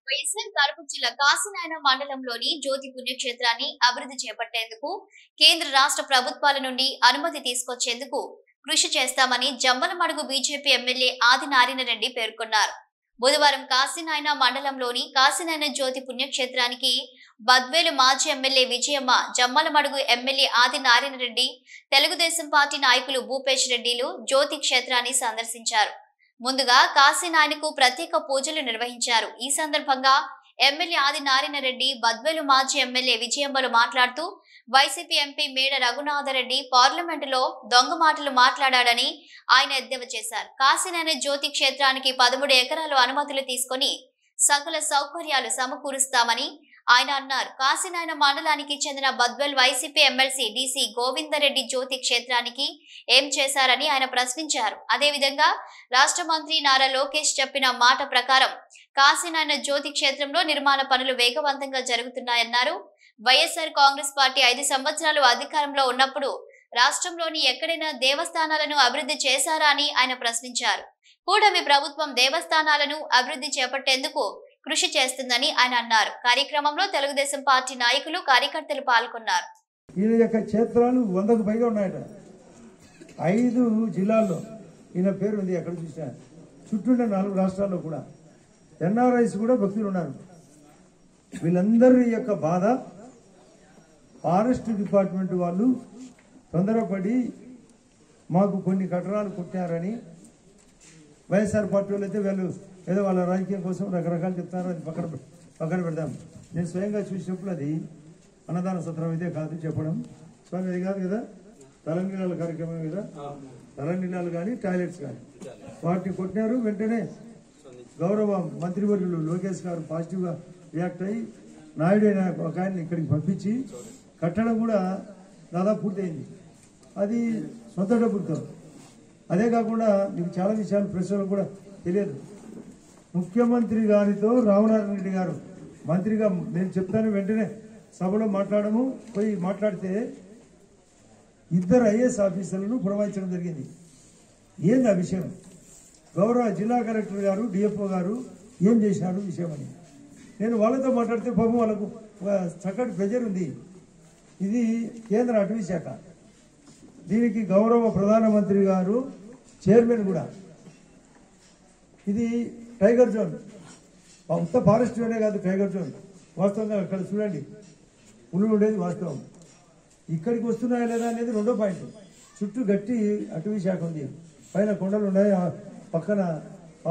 వైఎస్ఆర్ కడప జిల్లా కాశీనాయన మండలంలోని జ్యోతి పుణ్యక్షేత్రాన్ని అభివృద్ధి చేపట్టేందుకు కేంద్ర రాష్ట్ర ప్రభుత్వాల నుండి అనుమతి తీసుకొచ్చేందుకు కృషి చేస్తామని జమ్మలమడుగు బీజేపీ ఎమ్మెల్యే ఆదినారాయణ రెడ్డి పేర్కొన్నారు. బుధవారం కాశీనాయన మండలంలోని కాశీనాయన జ్యోతి పుణ్యక్షేత్రానికి బద్వేలు మాజీ MLA Vijayamma, Jammalamadugu MLA Adinarayana Reddy, Telugu Desam party నాయకులు భూపేష్ రెడ్డిలు జ్యోతి క్షేత్రాన్ని సందర్శించారు. ముందుగా కాశీనాయనకు ప్రత్యేక పూజలు నిర్వహించారు. ఈ సందర్భంగా ఎమ్మెల్యే ఆదినారాయణ రెడ్డి, బద్వేలు మాజీ ఎమ్మెల్యే విజయమ్మలు మాట్లాడుతూ వైసీపీ ఎంపీ మేడ రఘునాథరెడ్డి పార్లమెంటులో దొంగ మాటలు మాట్లాడాడని ఆయన ఎద్దేవా చేశారు. కాశీనాయన జ్యోతి క్షేత్రానికి 13 ఎకరాలు అనుమతులు తీసుకుని సకల సౌకర్యాలు సమకూరుస్తామని ఆయన అన్నారు. కాశీనాయన మండలానికి చెందిన Badvel YCP MLC DC Govindareddy Jyothi క్షేత్రానికి ఏం చేశారని ఆయన ప్రశ్నించారు. అదేవిధంగా రాష్ట్ర మంత్రి నారా లోకేష్ చెప్పిన మాట ప్రకారం కాశీనాయన జ్యోతి క్షేత్రంలో నిర్మాణ పనులు వేగవంతంగా జరుగుతున్నాయన్నారు. వైఎస్ఆర్ కాంగ్రెస్ పార్టీ 5 సంవత్సరాలు అధికారంలో ఉన్నప్పుడు రాష్ట్రంలోని ఎక్కడైనా దేవస్థానాలను అభివృద్ధి చేశారా అని ఆయన ప్రశ్నించారు. కూటమి ప్రభుత్వం దేవస్థానాలను అభివృద్ధి చేపట్టేందుకు కృషి చేస్తుందని ఆయన అన్నారు. కార్యక్రమంలో తెలుగుదేశం పార్టీ నాయకులు, కార్యకర్తలు పాల్గొన్నారు. ఈయన యొక్క క్షేత్రాలు 100కు పైగా ఉన్నాయట. 5 జిల్లాల్లో ఈయన పేరు ఉంది. ఎక్కడ చూసినా చుట్టూ 4 రాష్ట్రాల్లో కూడా ఎన్ఆర్ఐస్ కూడా భక్తులు ఉన్నారు. వీళ్ళందరి యొక్క బాధ ఫారెస్ట్ డిపార్ట్మెంట్ వాళ్ళు తొందరపడి మాకు కొన్ని కట్టడాలు కొట్టారని, వైఎస్ఆర్ పార్టీ వాళ్ళు అయితే వీళ్ళు ఏదో వాళ్ళ రాజకీయం కోసం రకరకాలు చెప్తారు. అది పక్కన పెడదాం. నేను స్వయంగా చూసినప్పుడు అది అన్నదాన సత్రం అయితే కాదు చెప్పడం. స్వామి అది కాదు కదా, తలంగిణాల కార్యక్రమం కదా, తలంగిణాలు కానీ టాయిలెట్స్ కానీ వాటిని కొట్టినారు. వెంటనే గౌరవ మంత్రివర్యులు లోకేష్ గారు పాజిటివ్గా రియాక్ట్ అయ్యి నాయుడు అయిన ఒక ఆయన ఇక్కడికి పంపించి కట్టడం కూడా దాదాపు పూర్తయింది. అది సొంత డబ్బులతో. అదే కాకుండా మీకు చాలా విషయాలు ప్రెస్లో కూడా తెలియదు. ముఖ్యమంత్రి గారితో రామనారాయణ రెడ్డి గారు మంత్రిగా నేను చెప్తాను వెంటనే సభలో మాట్లాడము పోయి మాట్లాడితే 2 ఐఏఎస్ ఆఫీసర్లను పురమాయించడం జరిగింది. ఏంది ఆ విషయం? గౌరవ జిల్లా కలెక్టర్ గారు, డిఎఫ్ఓ గారు ఏం చేసినారు విషయం అని నేను వాళ్ళతో మాట్లాడితే పాపం వాళ్ళకు చక్కటి ప్రెజర్ ఉంది. ఇది కేంద్ర అటవీ శాఖ, దీనికి గౌరవ ప్రధానమంత్రి గారు చైర్మన్ కూడా. ఇది టైగర్ జోన్, మొత్తం ఫారెస్ట్ జోనే కాదు, టైగర్ జోన్. వాస్తవంగా అక్కడ చూడండి పులులు ఉండేది వాస్తవం. ఇక్కడికి వస్తున్నాయా లేదా అనేది 2వ పాయింట్. చుట్టూ గట్టి అటవీ శాఖ ఉంది, పైన కొండలు ఉన్నాయి, పక్కన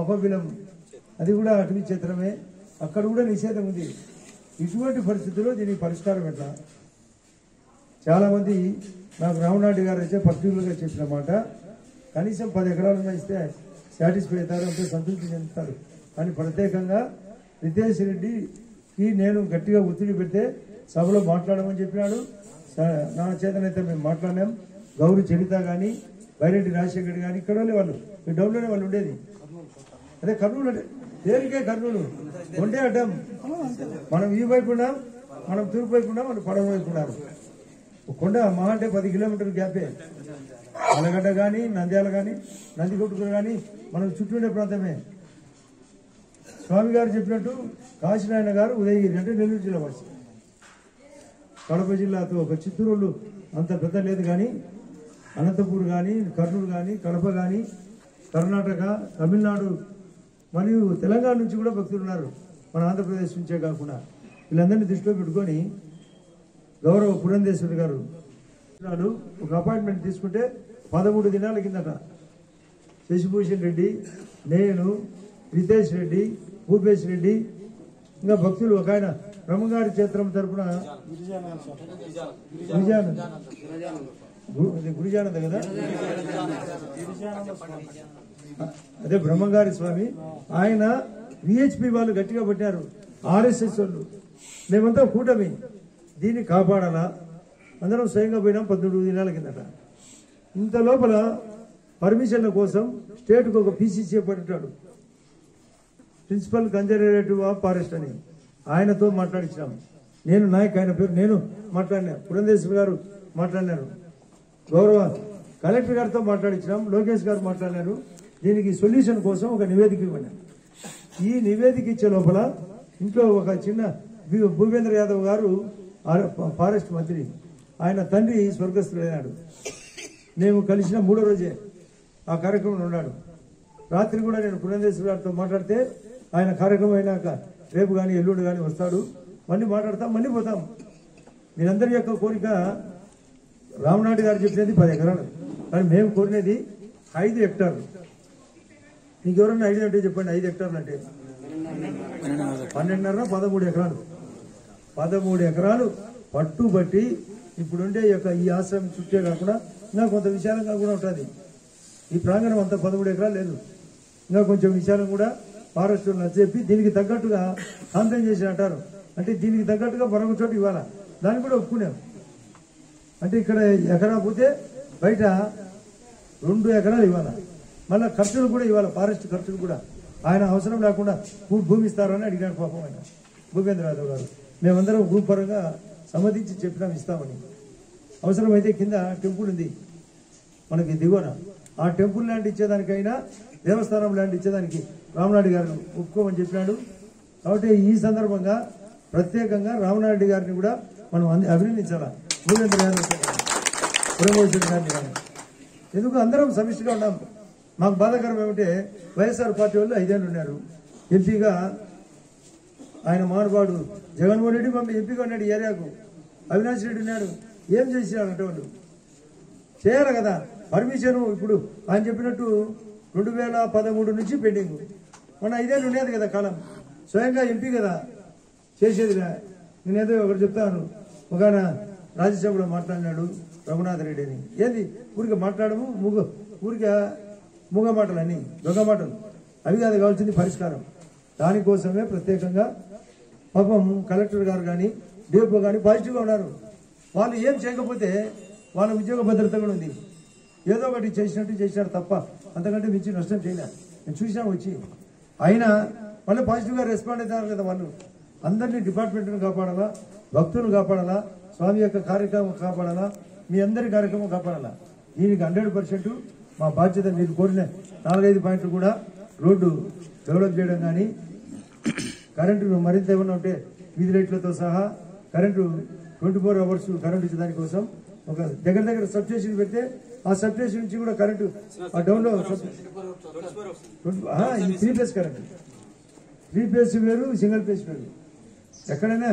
అపబిలం అది కూడా అటవీ క్షేత్రమే, అక్కడ కూడా నిషేధం ఉంది. ఇటువంటి పరిస్థితుల్లో దీనికి పరిష్కారం ఎట్లా? చాలామంది నాకు రామనాయుడు గారు అయితే పర్టికులర్గా చెప్పిన మాట, కనీసం 10 ఎకరాలు ఇస్తే సాటిస్ఫై అవుతారు, అంతే సంతృప్తి చెందుతారు అని ప్రత్యేకంగా రితేష్ రెడ్డికి నేను గట్టిగా ఒత్తిడి పెడితే సభలో మాట్లాడమని చెప్పినాడు. నా చేతనైతే మేము మాట్లాడినాం. గౌరీ చరిత కానీ, బైరెడ్డి రాజశేఖర్ కానీ ఇక్కడ వాళ్ళు ఈ డౌన్లోనే వాళ్ళు ఉండేది. అదే కర్నూలు అంటే దేనికే కర్నూలు ఉండే అడ్డం. మనం ఈ వైపు ఉన్నాం, మనం తూర్పు వైపు ఉన్నాం, మనం పడవ వైపు ఉన్నారు. కొండ మహా అంటే 10 కిలోమీటర్ల గ్యాపే. అలగడ్డ కానీ, నంద్యాల కానీ, నందికొట్టుకులు కానీ మనం చుట్టూ ఉండే ప్రాంతమే. స్వామి గారు చెప్పినట్టు కాశీనాయన గారు ఉదయగిరి అంటే నెల్లూరు జిల్లా వాసి. కడప జిల్లాతో ఒక చిత్తూరు అంత పెద్ద లేదు కానీ అనంతపూర్ కానీ, కర్నూలు కానీ, కడప కానీ, కర్ణాటక, తమిళనాడు మరియు తెలంగాణ నుంచి కూడా భక్తులు ఉన్నారు, మన ఆంధ్రప్రదేశ్ నుంచే కాకుండా. వీళ్ళందరినీ దృష్టిలో పెట్టుకొని గౌరవ పురంధేశ్వరి గారు ఒక అపాయింట్మెంట్ తీసుకుంటే 13 దినాల కిందట శశిభూషణ్ రెడ్డి, నేను, రితేష్ రెడ్డి, భూపేష్ రెడ్డి, ఇంకా భక్తులు ఒక ఆయన బ్రహ్మంగారి క్షేత్రం తరఫున గురిజానంద కదా, అదే బ్రహ్మంగారి స్వామి, ఆయన విహెచ్పి వాళ్ళు గట్టిగా పట్టారు, ఆర్ఎస్ఎస్ వాళ్ళు. మేమంతా కూటమి దీన్ని కాపాడాలా, అందరం స్వయంగా పోయినాం 14 దినాల కిందట. ఇంత లోపల పర్మిషన్ల కోసం స్టేట్కు ఒక పీసీసీ చేపట్టాడు, ప్రిన్సిపల్ కన్జర్వేటివ్ ఆఫ్ ఫారెస్ట్ అని. ఆయనతో మాట్లాడించాం. నేను నాయక్, ఆయన పేరు నేను మాట్లాడినా, పురంధేశ్వరి గారు మాట్లాడినారు, గౌరవ కలెక్టర్ గారితో మాట్లాడించినాం, లోకేష్ గారు మాట్లాడినారు. దీనికి సొల్యూషన్ కోసం ఒక నివేదిక ఇవ్వను. ఈ నివేదిక ఇచ్చే లోపల ఇంట్లో ఒక చిన్న భూపేంద్ర యాదవ్ గారు ఫారెస్ట్ మంత్రి, ఆయన తండ్రి స్వర్గస్థుడైనాడు. మేము కలిసిన 3వ రోజే ఆ కార్యక్రమంలో ఉన్నాడు. రాత్రి కూడా నేను పురంధేశ్వరి గారితో మాట్లాడితే ఆయన కార్యక్రమం అయినాక రేపు కానీ ఎల్లుండి కానీ వస్తాడు, మళ్ళీ మాట్లాడతాం, మళ్ళీ పోతాం. మీరందరి యొక్క కోరిక రామనాయుడు గారు చెప్పినది 10 ఎకరాలు, కానీ మేము కోరినది 5 హెక్టార్లు. మీకు ఎవరన్నా ఐడియా అంటే చెప్పండి. 5 హెక్టార్లు అంటే 12.5 13 ఎకరాలు. 13 ఎకరాలు పట్టుబట్టి ఇప్పుడుండే యొక్క ఈ ఆశ్రమం చుట్టే కాకుండా ఇంకా కొంత విశాలంగా కూడా ఉంటుంది. ఈ ప్రాంగణం అంతా 13 ఎకరాలు లేదు, ఇంకా కొంచెం విశాలం కూడా ఫారెస్ట్ చెప్పి దీనికి తగ్గట్టుగా కాంతం చేసి అంటారు. అంటే దీనికి తగ్గట్టుగా మరొక చోటు ఇవ్వాలా, దాన్ని కూడా ఒప్పుకున్నాం. అంటే ఇక్కడ ఎకరా పోతే బయట 2 ఎకరాలు ఇవ్వాలా, మళ్ళీ ఖర్చులు కూడా ఇవ్వాలి, ఫారెస్ట్ ఖర్చులు కూడా. ఆయన అవసరం లేకుండా భూమి ఇస్తారని అడిగాడు పాపం ఆయన భూపేంద్ర యాదవ్ గారు. మేమందరం భూపరంగా సమ్మతించి చెప్పినాం ఇస్తామని. అవసరమైతే కింద టెంపుల్ ఉంది మనకి దిగువన, ఆ టెంపుల్ ల్యాండ్ ఇచ్చేదానికైనా దేవస్థానం ల్యాండ్ ఇచ్చేదానికి రామనాయుడు గారు ఒప్పుకోమని చెప్పినాడు. కాబట్టి ఈ సందర్భంగా ప్రత్యేకంగా రామనాయుడు గారిని కూడా మనం అభినందించాలా, భూపేంద్ర యాదవ్ పురంధేశ్వరి గారిని కానీ. ఎందుకు అందరం సమిష్టిగా ఉన్నాం. మాకు బాధాకరం ఏమంటే వైఎస్ఆర్ పార్టీ వాళ్ళు 5 ఏళ్ళు ఉన్నారు. ఎంపీగా ఆయన మానవాడు జగన్మోహన్ రెడ్డి ఎంపీగా ఉన్నాడు ఈ ఏరియాకు. అవినాష్ రెడ్డి ఉన్నాడు. ఏం చేసినాడంటే వాళ్ళు చేయాలి కదా. పర్మిషన్ ఇప్పుడు ఆయన చెప్పినట్టు 2013 నుంచి పెండింగ్. మన 5 ఏళ్ళు ఉండేది కదా కాలం. స్వయంగా ఎంపీ కదా చేసేదిగా. నేనేదో ఒకటి చెప్తాను. ఒక ఆయన రాజ్యసభలో మాట్లాడినాడు రఘునాథ్ రెడ్డి అని. ఏది ఊరికే మాట్లాడము, ఊరికే మూగ మాటలని, దొంగ మాటలు అవి కాదు కావాల్సింది పరిష్కారం. దానికోసమే ప్రత్యేకంగా పాపం కలెక్టర్ గారు కానీ డిఓపీ కానీ పాజిటివ్గా ఉన్నారు. వాళ్ళు ఏం చేయకపోతే వాళ్ళ ఉద్యోగ భద్రత కూడా ఉంది. ఏదో ఒకటి చేసినారు తప్ప అంతకంటే మించి నష్టం చేయలే. నేను చూసినా వచ్చి అయినా మళ్ళీ పాజిటివ్గా రెస్పాండ్ అవుతారు కదా. వాళ్ళు అందరినీ డిపార్ట్మెంట్ను కాపాడాలా, భక్తులు కాపాడాలా, స్వామి యొక్క కార్యక్రమం కాపాడాలా, మీ అందరి కార్యక్రమం కాపాడాలా. దీనికి 100% మా బాధ్యత. మీరు కోరిన 4-5 పాయింట్లు కూడా రోడ్డు డెవలప్ చేయడం కానీ, కరెంటు మరింత ఏమన్నా ఉంటే వీధి లైట్లతో సహా కరెంటు 24 hours కరెంటు ఇచ్చేదాని కోసం ఒక దగ్గర సబ్స్టేషన్ పెడితే ఆ సబ్స్టేషన్ నుంచి కూడా కరెంటు ఆ డౌన్లో 3 ఫేజ్ కరెంటు, 3 ఫేజ్ వేరు, సింగిల్ ఫేజ్ వేరు. ఎక్కడైనా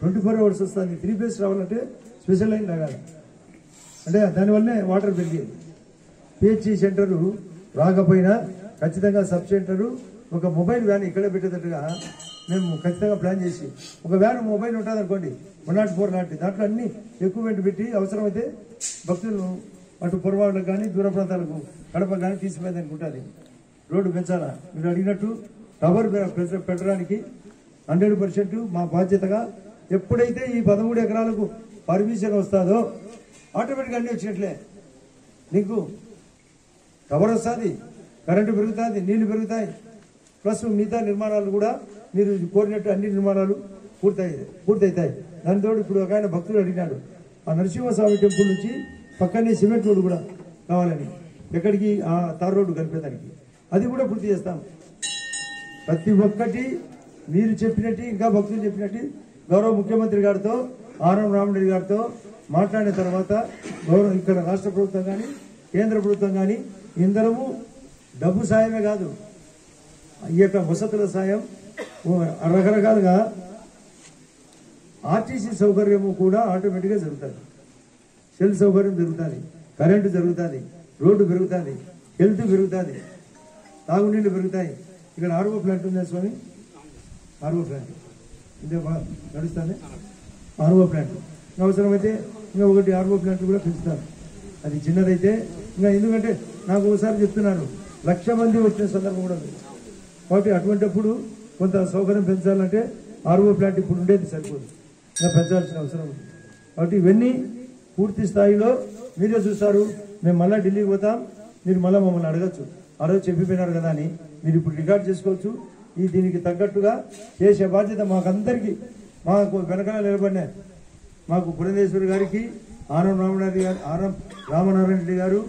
24 hours వస్తుంది. 3 ఫేజ్ రావాలంటే స్పెషల్ లైన్ లాగాలి. అంటే దానివల్లనే వాటర్ పెరిగేది. పిహెచ్సి సెంటరు రాకపోయినా ఖచ్చితంగా సబ్ సెంటరు ఒక మొబైల్ వ్యాన్ ఇక్కడే పెట్టేటట్టుగా మేము ఖచ్చితంగా ప్లాన్ చేసి, ఒక వ్యాన్ మొబైల్ ఉంటుంది అనుకోండి 104 లాంటి దాంట్లో అన్ని ఎక్విప్మెంట్ పెట్టి అవసరమైతే భక్తులను అటు పొరపాట్లకు కానీ దూర ప్రాంతాలకు కడప కానీ తీసిపోయేదానికి ఉంటుంది. రోడ్డు పెంచాలా. మీరు అడిగినట్టు టవర్ పెట్టడానికి 100% మా బాధ్యతగా. ఎప్పుడైతే ఈ 13 ఎకరాలకు పర్మిషన్ వస్తుందో ఆటోమేటిక్గా అన్నీ వచ్చినట్లే. నీకు టవర్ వస్తుంది, కరెంటు పెరుగుతుంది, నీళ్లు పెరుగుతాయి, ప్లస్ మిగతా నిర్మాణాలు కూడా మీరు కోరినట్టు అన్ని నిర్మాణాలు పూర్తవుతాయి. దానితో ఇప్పుడు ఒక ఆయన భక్తులు అడిగినాడు ఆ నరసింహస్వామి టెంపుల్ నుంచి పక్కనే సిమెంట్ రోడ్డు కూడా కావాలని, ఎక్కడికి ఆ తార్ రోడ్డు కలిపేదానికి. అది కూడా పూర్తి చేస్తాం. ప్రతి ఒక్కటి మీరు చెప్పినట్టు, ఇంకా భక్తులు చెప్పినట్టు గౌరవ ముఖ్యమంత్రి గారితో ఆర్ఎం రామరెడ్డి గారితో మాట్లాడిన తర్వాత ఇక్కడ రాష్ట్ర ప్రభుత్వం కానీ కేంద్ర ప్రభుత్వం కానీ ఇందరము డబ్బు సాయమే కాదు, ఈ యొక్క వసతుల సాయం రకరకాలుగా ఆర్టీసీ సౌకర్యము కూడా ఆటోమేటిక్గా జరుగుతుంది. సెల్ సౌకర్యం జరుగుతుంది, కరెంటు జరుగుతుంది, రోడ్డు పెరుగుతుంది, హెల్త్ పెరుగుతుంది, తాగునీళ్ళు పెరుగుతాయి. ఇక్కడ ఆర్ఓ ప్లాంట్ ఉంది స్వామి, ఆర్ఓ ప్లాంట్ ఇదే నడుస్తుంది. ఆర్ఓ ప్లాంట్ అవసరమైతే ఇంకా ఒకటి ఆర్ఓ ప్లాంట్ కూడా పెంచుతారు. అది చిన్నదైతే ఇంకా, ఎందుకంటే నాకు ఒకసారి చెప్తున్నారు 1,00,000 మంది వచ్చిన సందర్భం కూడా ఉంది. కాబట్టి అటువంటిప్పుడు కొంత సౌకర్యం పెంచాలంటే ఆర్ఓ ప్లాంట్ ఇప్పుడు ఉండేది సరిపోదు, ఇంకా పెంచాల్సిన అవసరం ఉంది. కాబట్టి ఇవన్నీ పూర్తి స్థాయిలో మీరే చూస్తారు. మేము మళ్ళీ ఢిల్లీకి పోతాం, మీరు మళ్ళీ మమ్మల్ని అడగచ్చు. ఆ రోజు చెప్పిపోయినారు కదా అని మీరు ఇప్పుడు రికార్డ్ చేసుకోవచ్చు. దీనికి తగ్గట్టుగా చేసే బాధ్యత మాకందరికీ, మాకు వెనకాల నిలబడిన మాకు పురంధేశ్వరి గారికి, ఆర్ఎం రామనారాయణ రెడ్డి గారు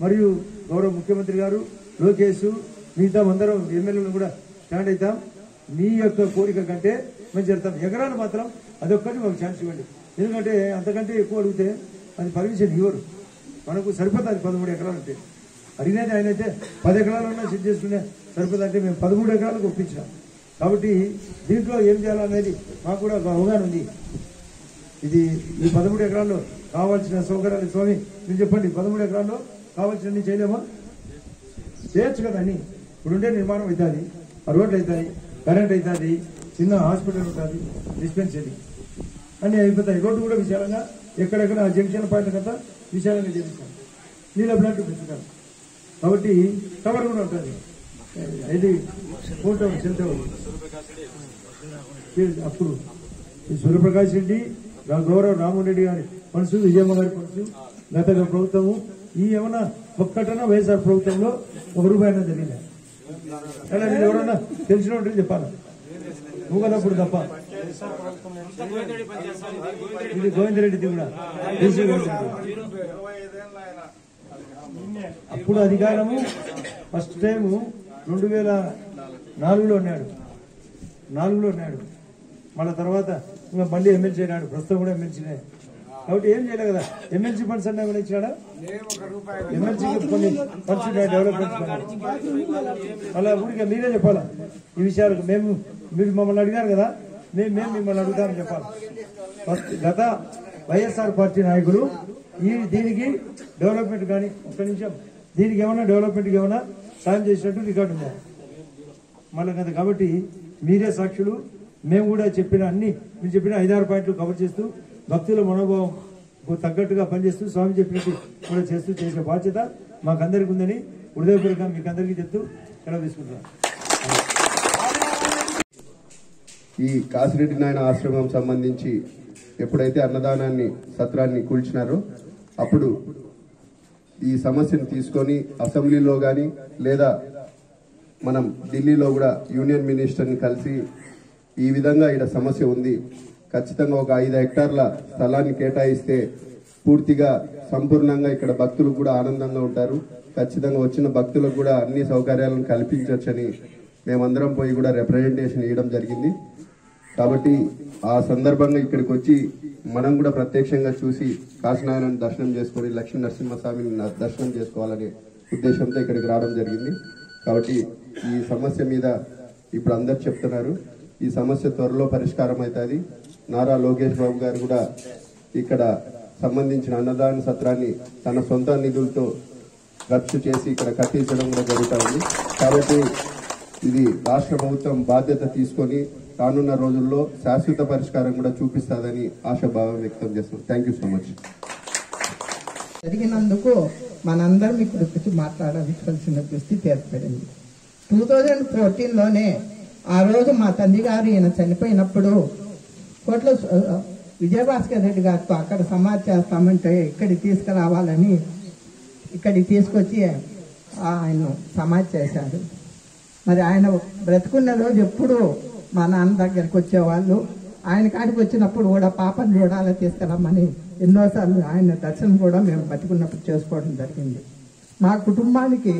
మరియు గౌరవ ముఖ్యమంత్రి గారు, లోకేష్, మిగతా అందరం ఎమ్మెల్యేలను కూడా స్టాండ్ అవుతాం. మీ యొక్క కోరిక కంటే మేము చేస్తాం. ఎకరాలు మాత్రం అదొక్కటి మాకు ఛాన్స్ ఇవ్వండి. ఎందుకంటే అంతకంటే ఎక్కువ అడిగితే అది పర్మిషన్ ఇవ్వరు. మనకు సరిపోతుంది 13 ఎకరాలు అంటే. అడిగినది ఆయన అయితే 10 ఎకరాలన్నా సెట్ చేసుకునే సరిపోతుందంటే మేము 13 ఎకరాలకు ఒప్పించినాం. కాబట్టి దీంట్లో ఏం చేయాలనేది మాకు కూడా ఒక అవగాహన ఉంది. ఇది ఈ 13 ఎకరాల్లో కావాల్సిన సౌకర్యాలు స్వామి మీరు చెప్పండి. 13 ఎకరాల్లో కావాల్సినవి చేయలేమా? చేయొచ్చు కదా అని. ఇప్పుడుండే నిర్మాణం అవుతుంది, రోడ్లు అవుతాయి, కరెంట్ అవుతుంది, చిన్న హాస్పిటల్ ఉంటుంది, డిస్పెన్సరీ అన్నీ అయిపోతాయి. రోడ్డు కూడా విశాలంగా ఎక్కడెక్కడ జంక్షన్ పాయింట్ కదా విశాలంగా చేపిస్తాం. నీళ్ళ బ్లాంక్ పెంచుతాం. కాబట్టి కవర్ కూడా ఉంటుంది. ఇది ఫోటో అప్పుడు ఈ సూర్యప్రకాష్ రెడ్డి, గౌరవ రామ్మోహన్ రెడ్డి గారి మనసు, విజయమ్మ గారి మనసు, గత ప్రభుత్వము ఈ ఏమన్నా ఒక్కటన్నా వైఎస్ఆర్ ప్రభుత్వంలో ₹1 అయినా జరిగిందా? అలా మీరు ఎవరన్నా తెలిసిన ఉంటే చెప్పాలా? నువ్వు కదా అప్పుడు తప్ప. ఇది గోవిందరెడ్డిది కూడా. అప్పుడు అధికారము ఫస్ట్ టైము 2004లో ఉన్నాడు. మళ్ళీ తర్వాత ఇంకా మళ్ళీ ఎమ్మెల్సీ అయినాడు. ప్రస్తుతం కూడా ఎమ్మెల్సీనే. కాబట్టి ఏం చేయలేదు కదా. ఎమ్మెల్సీ ఫండ్స్ అన్నా ఏమైనా ఇచ్చినాడా? ఎమ్మెల్సీకి కొన్ని ఫండ్స్ డెవలప్మెంట్స్ అలా ఊరికే మీరే చెప్పాలా ఈ విషయాలకు. మీరు మమ్మల్ని అడిగారు కదా, మేము మిమ్మల్ని అడుగుతామని చెప్పాలి. గత వైఎస్ఆర్ పార్టీ నాయకులు దీనికి డెవలప్మెంట్ కానీ ఒక్క నిమిషం దీనికి ఏమన్నా డెవలప్మెంట్కి ఏమన్నా సాయం చేసినట్టు రికార్డు ఉందా? మళ్ళీ కదా. కాబట్టి మీరే సాక్షులు. మేము కూడా చెప్పిన మీరు చెప్పిన 5-6 పాయింట్లు కవర్ చేస్తూ భక్తుల మనోభావం తగ్గట్టుగా పనిచేస్తూ స్వామి చెప్పినట్టు కూడా చేసే బాధ్యత మాకందరికి ఉందని హృదయపూర్వకంగా మీకు అందరికీ చెప్తూ సెలవు తీసుకుంటున్నాం. ఈ కాసిరెడ్డి నాయన ఆశ్రమం సంబంధించి ఎప్పుడైతే అన్నదానాన్ని సత్రాన్ని కూల్చినారో అప్పుడు ఈ సమస్యను తీసుకొని అసెంబ్లీలో కానీ లేదా మనం ఢిల్లీలో కూడా యూనియన్ మినిస్టర్ని కలిసి ఈ విధంగా ఇక్కడ సమస్య ఉంది, ఖచ్చితంగా ఒక 5 హెక్టార్ల స్థలాన్ని కేటాయిస్తే పూర్తిగా సంపూర్ణంగా ఇక్కడ భక్తులు కూడా ఆనందంగా ఉంటారు, ఖచ్చితంగా వచ్చిన భక్తులకు కూడా అన్ని సౌకర్యాలను కల్పించవచ్చని మేమందరం పోయి కూడా రిప్రజెంటేషన్ ఇవ్వడం జరిగింది. కాబట్టి ఆ సందర్భంగా ఇక్కడికి వచ్చి మనం కూడా ప్రత్యక్షంగా చూసి కాశీనారాయణని దర్శనం చేసుకుని లక్ష్మీ నరసింహస్వామిని దర్శనం చేసుకోవాలనే ఉద్దేశంతో ఇక్కడికి రావడం జరిగింది. కాబట్టి ఈ సమస్య మీద ఇప్పుడు అందరు చెప్తున్నారు, ఈ సమస్య త్వరలో పరిష్కారం అవుతుంది. నారా లోకేష్ బాబు గారు కూడా ఇక్కడ సంబంధించిన అన్నదాన సత్రాన్ని తన సొంత నిధులతో ఖర్చు చేసి ఇక్కడ కట్టించడం కూడా జరుగుతుంది. కాబట్టి ఇది రాష్ట్ర ప్రభుత్వం బాధ్యత తీసుకొని రానున్న రోజుల్లో శాశ్వత పరిష్కారం కూడా చూపిస్తుందని ఆశాభావం వ్యక్తం చేస్తున్నాం. Thank you so much. జరిగినందుకు మనందరం ఇక్కడ వచ్చి మాట్లాడాల్సిన పరిస్థితి ఏర్పడింది. 2014లోనే ఆ రోజు మా తండ్రి గారు ఈయన చనిపోయినప్పుడు కోట్ల విజయభాస్కర్ రెడ్డి గారితో అక్కడ సమాధి చేస్తామంటే ఇక్కడికి తీసుకురావాలని ఇక్కడికి తీసుకొచ్చి ఆయన సమాధి చేశారు. మరి ఆయన బ్రతుకున్న రోజు ఎప్పుడు మా నాన్న దగ్గరికి వచ్చేవాళ్ళు. ఆయన కాడికి వచ్చినప్పుడు కూడా పాపను చూడాలి తీసుకురమ్మని ఎన్నోసార్లు ఆయన దర్శనం కూడా మేము బతుకున్నప్పుడు చేసుకోవడం జరిగింది. మా కుటుంబానికి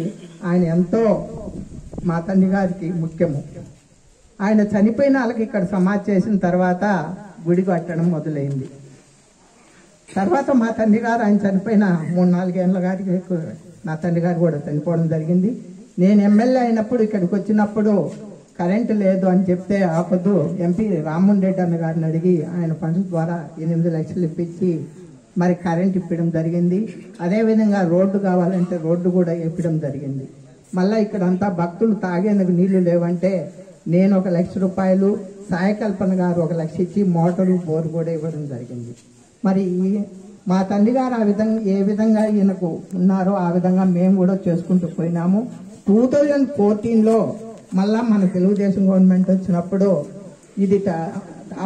ఆయన ఎంతో మా తండ్రి గారికి ముఖ్యము. ఆయన చనిపోయిన వాళ్ళకి ఇక్కడ సమాధి చేసిన తర్వాత గుడి కట్టడం మొదలైంది. తర్వాత మా తండ్రి గారు ఆయన చనిపోయిన 3-4 ఏళ్ళ గారికి నా తండ్రి గారు కూడా చనిపోవడం జరిగింది. నేను ఎమ్మెల్యే అయినప్పుడు ఇక్కడికి వచ్చినప్పుడు కరెంటు లేదు అని చెప్తే ఆపదు ఎంపీ రామ్మోహన్ రెడ్డి అన్న గారిని అడిగి ఆయన ఫండ్స్ ద్వారా 8 లక్షలు ఇప్పించి మరి కరెంట్ ఇప్పడం జరిగింది. అదేవిధంగా రోడ్డు కావాలంటే రోడ్డు కూడా ఇప్పడం జరిగింది. మళ్ళీ ఇక్కడ అంతా భక్తులు తాగేందుకు నీళ్లు లేవంటే నేను ₹1,00,000, సాయకల్పన గారు 1 లక్ష ఇచ్చి మోటారు బోరు కూడా ఇవ్వడం జరిగింది. మరి మా తండ్రి గారు ఆ విధంగా ఏ విధంగా ఈయనకు ఉన్నారో ఆ విధంగా మేము కూడా చేసుకుంటూ పోయినాము. 2014లో మళ్ళా మన తెలుగుదేశం గవర్నమెంట్ వచ్చినప్పుడు ఇది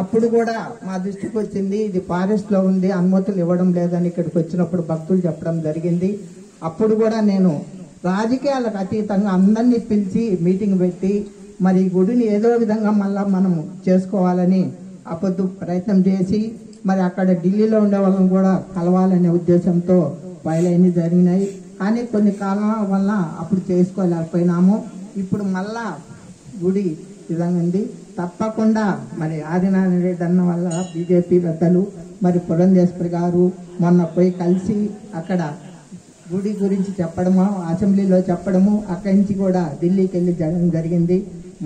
అప్పుడు కూడా మా దృష్టికి వచ్చింది, ఇది ఫారెస్ట్ లో ఉంది, అనుమతులు ఇవ్వడం లేదని ఇక్కడికి వచ్చినప్పుడు భక్తులు చెప్పడం జరిగింది. అప్పుడు కూడా నేను రాజకీయాలకు అతీతంగా అందరినీ పిలిచి మీటింగ్ పెట్టి మరి ఈ గుడిని ఏదో విధంగా మళ్ళా మనం చేసుకోవాలని అప్పుడు ప్రయత్నం చేసి మరి అక్కడ ఢిల్లీలో ఉండే వాళ్ళని కూడా కలవాలనే ఉద్దేశంతో బయలన్నీ జరిగినాయి. కానీ కొన్ని కాలం వల్ల అప్పుడు చేసుకోలేకపోయినాము. ఇప్పుడు మళ్ళా గుడి విధంగా ఉంది. తప్పకుండా మరి ఆదినారాయణ రెడ్డి అన్న వల్ల బీజేపీ పెద్దలు మరి పురంధేశ్వరి గారు మొన్న పోయి కలిసి అక్కడ గుడి గురించి చెప్పడము, అసెంబ్లీలో చెప్పడము, అక్కడి నుంచి కూడా ఢిల్లీకి వెళ్ళి జరిగింది.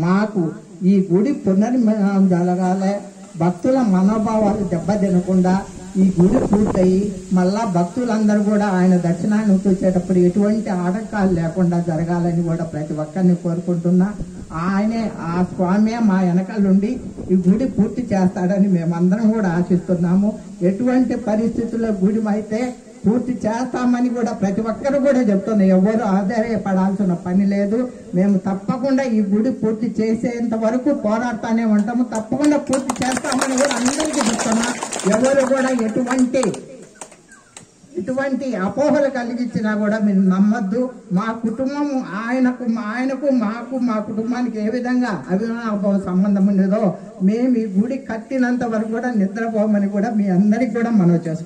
మాకు ఈ గుడి పునర్నిర్మాణం జరగాలి, భక్తుల మనోభావాలు దెబ్బతినకుండా ఈ గుడి పూర్తయి మళ్ళా భక్తులందరూ కూడా ఆయన దర్శనానికి వచ్చేటప్పుడు ఎటువంటి ఆటంకాలు లేకుండా జరగాలని కూడా ప్రతి ఒక్కరిని కోరుకుంటున్నా. ఆయనే ఆ స్వామి మా వెనకాలండి ఈ గుడి పూర్తి చేస్తాడని మేమందరం కూడా ఆశిస్తున్నాము. ఎటువంటి పరిస్థితుల్లో గుడి అయితే పూర్తి చేస్తామని కూడా ప్రతి ఒక్కరు కూడా చెప్తున్నాం. ఎవరు ఆధారపడాల్సిన పని లేదు. మేము తప్పకుండా ఈ గుడి పూర్తి చేసేంత వరకు పోరాడుతూనే ఉంటాము. తప్పకుండా పూర్తి చేస్తామని కూడా అందరికీ చెప్తున్నా. ఎవరు కూడా ఎటువంటి అపోహలు కలిగించినా కూడా మీరు నమ్మద్దు. మా కుటుంబం ఆయనకు మాకు మా కుటుంబానికి ఏ విధంగా అభిమాన సంబంధం ఉండేదో మేము ఈ గుడి కట్టినంత వరకు కూడా నిద్రపోమని కూడా మీ అందరికి కూడా మనవి చేసుకుంటాం.